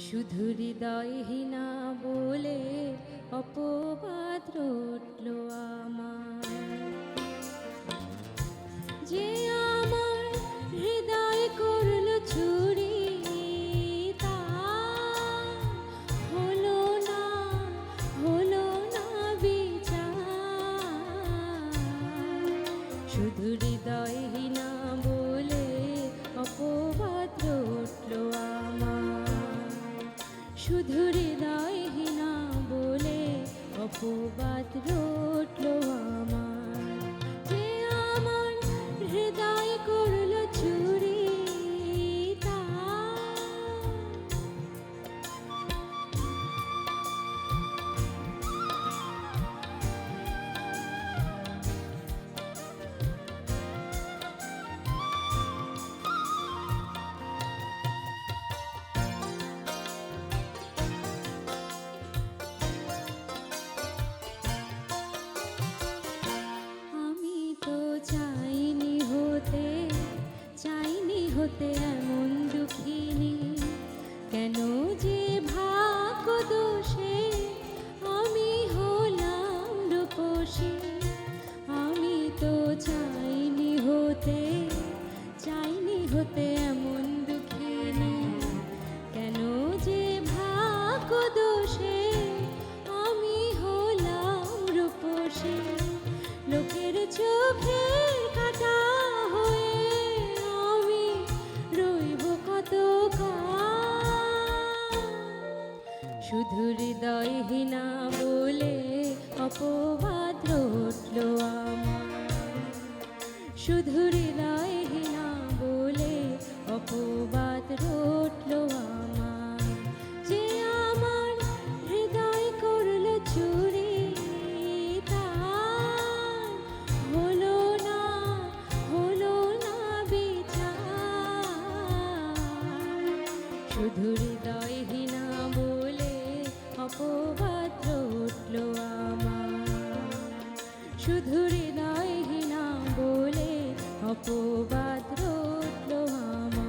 শুধু হৃদয়হীনা বলে অপবাদ রটল আমার, যে আমার হৃদয় করল চুরি, তা হলো না, হলো না বিচার। শুধু হৃদয়হীনা বলে অপবাদ রটল আমার, শুধু হৃদয়হীনা বলে অপবাদ রটল আমার, যে আমার হৃদয় করল চুরি, তা চাইনি হতে এমন দুঃখিনী, কেন যে ভাগ্য দোষে আমি হলাম রূপসী। আমি তো চাইনি হতে এমন দুঃখিনী, কেন যে ভাগ্য দোষে আমি হলাম রূপসী। লোকের চোখে কাটা হয়ে আমি রইব কতকাল, শুধু হৃদয়হীনা বলে অপবাদ রটল আমার, শুধু হৃদয়হীনা বলে অপবাদ রটল আমার, যে আমার হৃদয় করল চুরি, তা হলো না, হলো না বিচার। শুধু হৃদয়হীনা বলে অপবাদ রটল আমার, শুধু হৃদয়হীনা বলে অপবাদ রটল আমার।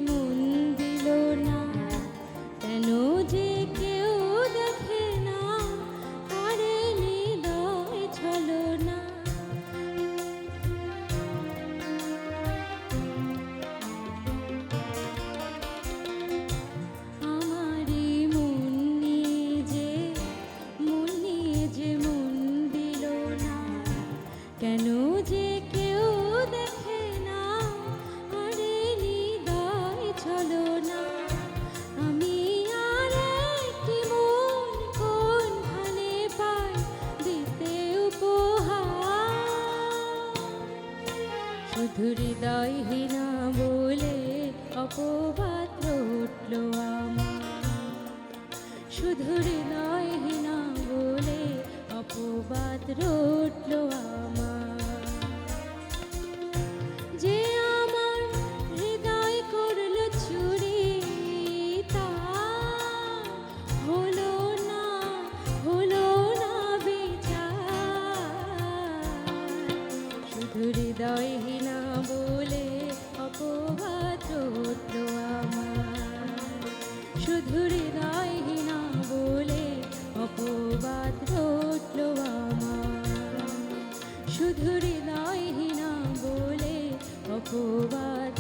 মন দিল না, কেন যে কেউ দেখে না, আরে হৃদয় ছলনা। আমারই মন নিয়ে যে মন দিল না, কেন যে কেউ দেখে না, আরে হৃদয় ছলনা। আমি আর একটি মন কোনখানে পাই দিতে উপহার, শুধু হৃদয়হীনা বলে অপবাদ রটল আমার, শুধু হৃদয়হীনা বলে অপবাদ রটল আমার, যে আমার হৃদয় করল চুরি, তা হলো না, হলো না বিচার। শুধু হৃদয়হীনা বলে অপবাদ রটল আমার, শুধু হৃদয়হীনা বলে অপবাদ রটল আমার, শুধু হৃদয়হীনা বলে অপবাদ।